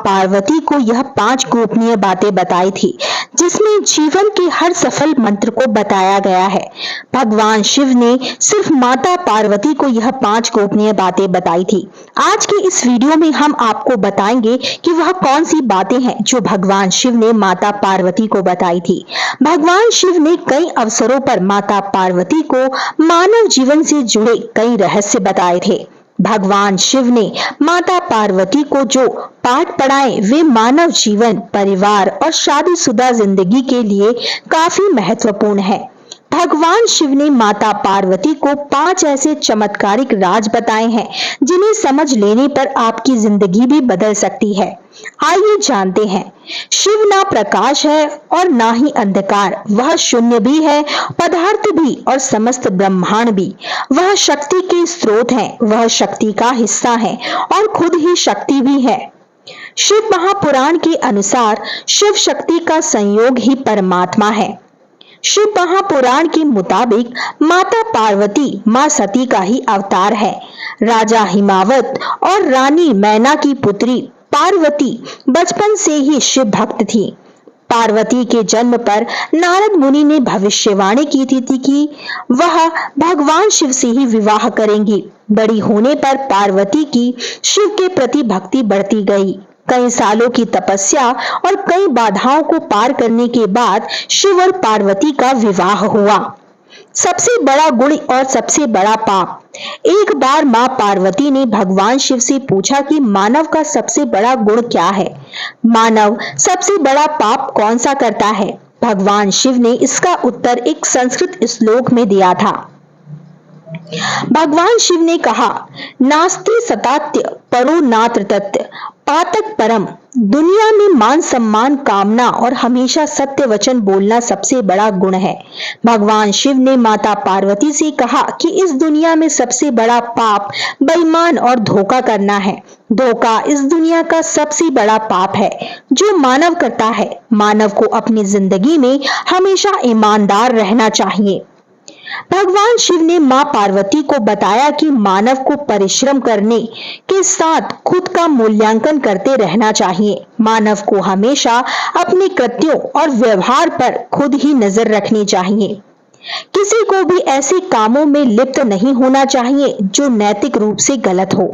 पार्वती को यह 5 गोपनीय बातें बताई थी, जिसमें जीवन के हर सफल मंत्र को बताया गया है। भगवान शिव ने सिर्फ माता पार्वती को यह 5 गोपनीय बातें बताई थी। आज के इस वीडियो में हम आपको बताएंगे कि वह कौन सी बातें हैं जो भगवान शिव ने माता पार्वती को बताई थी। भगवान शिव ने कई अवसरों पर माता पार्वती को मानव जीवन से जुड़े कई रहस्य बताए थे। भगवान शिव ने माता पार्वती को जो पाठ पढ़ाए वे मानव जीवन, परिवार और शादीशुदा जिंदगी के लिए काफी महत्वपूर्ण है। भगवान शिव ने माता पार्वती को 5 ऐसे चमत्कारिक राज बताए हैं जिन्हें समझ लेने पर आपकी जिंदगी भी बदल सकती है। आइए जानते हैं। शिव ना प्रकाश है और ना ही अंधकार, वह शून्य भी है, पदार्थ भी और समस्त ब्रह्मांड भी। वह शक्ति के स्रोत है, वह शक्ति का हिस्सा है और खुद ही शक्ति भी है। शिव महापुराण के अनुसार शिव शक्ति का संयोग ही परमात्मा है। शिव महापुराण के मुताबिक माता पार्वती मां सती का ही अवतार है। राजा हिमावत और रानी मैना की पुत्री पार्वती बचपन से ही शिव भक्त थी। पार्वती के जन्म पर नारद मुनि ने भविष्यवाणी की थी कि वह भगवान शिव से ही विवाह करेंगी। बड़ी होने पर पार्वती की शिव के प्रति भक्ति बढ़ती गई। कई सालों की तपस्या और कई बाधाओं को पार करने के बाद शिव और पार्वती का विवाह हुआ। सबसे बड़ा गुण और सबसे बड़ा पाप। एक बार मां पार्वती ने भगवान शिव से पूछा कि मानव का सबसे बड़ा गुण क्या है? मानव सबसे बड़ा पाप कौन सा करता है? भगवान शिव ने इसका उत्तर एक संस्कृत श्लोक में दिया था। भगवान शिव ने कहा, नास्ति सतात्य परो नात्र तत्य पातक परम। दुनिया में मान सम्मान, कामना और हमेशा सत्य वचन बोलना सबसे बड़ा गुण है। भगवान शिव ने माता पार्वती से कहा कि इस दुनिया में सबसे बड़ा पाप बेईमान और धोखा करना है। धोखा इस दुनिया का सबसे बड़ा पाप है जो मानव करता है। मानव को अपनी जिंदगी में हमेशा ईमानदार रहना चाहिए। भगवान शिव ने मां पार्वती को बताया कि मानव को परिश्रम करने के साथ खुद का मूल्यांकन करते रहना चाहिए। मानव को हमेशा अपने कृत्यों और व्यवहार पर खुद ही नजर रखनी चाहिए। किसी को भी ऐसे कामों में लिप्त नहीं होना चाहिए जो नैतिक रूप से गलत हो।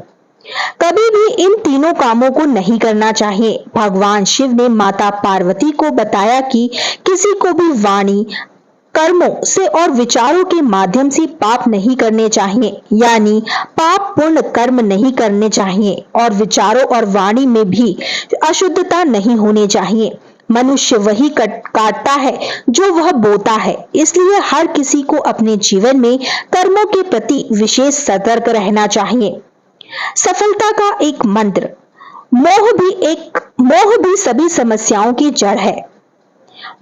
कभी भी इन तीनों कामों को नहीं करना चाहिए। भगवान शिव ने माता पार्वती को बताया कि किसी को भी वाणी, कर्मों से और विचारों के माध्यम से पाप नहीं करने चाहिए, यानी पाप पूर्ण कर्म नहीं करने चाहिए और विचारों और वाणी में भी अशुद्धता नहीं होनी चाहिए। मनुष्य वही काटता है जो वह बोता है, इसलिए हर किसी को अपने जीवन में कर्मों के प्रति विशेष सतर्क रहना चाहिए। सफलता का एक मंत्र। मोह भी सभी समस्याओं की जड़ है।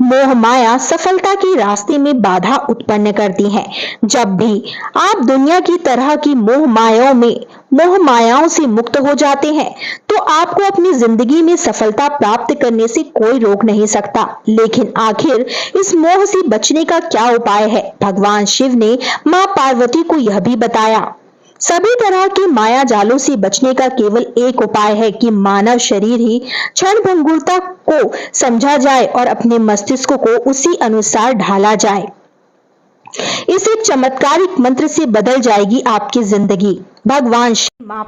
मोह माया सफलता के रास्ते में बाधा उत्पन्न करती है। जब भी आप दुनिया की तरह की मोह मायाओं से मुक्त हो जाते हैं तो आपको अपनी जिंदगी में सफलता प्राप्त करने से कोई रोक नहीं सकता। लेकिन आखिर इस मोह से बचने का क्या उपाय है? भगवान शिव ने मां पार्वती को यह भी बताया। सभी तरह के माया जालों से बचने का केवल एक उपाय है कि मानव शरीर ही क्षण भंगुरता को समझा जाए और अपने मस्तिष्क को उसी अनुसार ढाला जाए। इस एक चमत्कारिक मंत्र से बदल जाएगी आपकी जिंदगी। भगवान शिव मां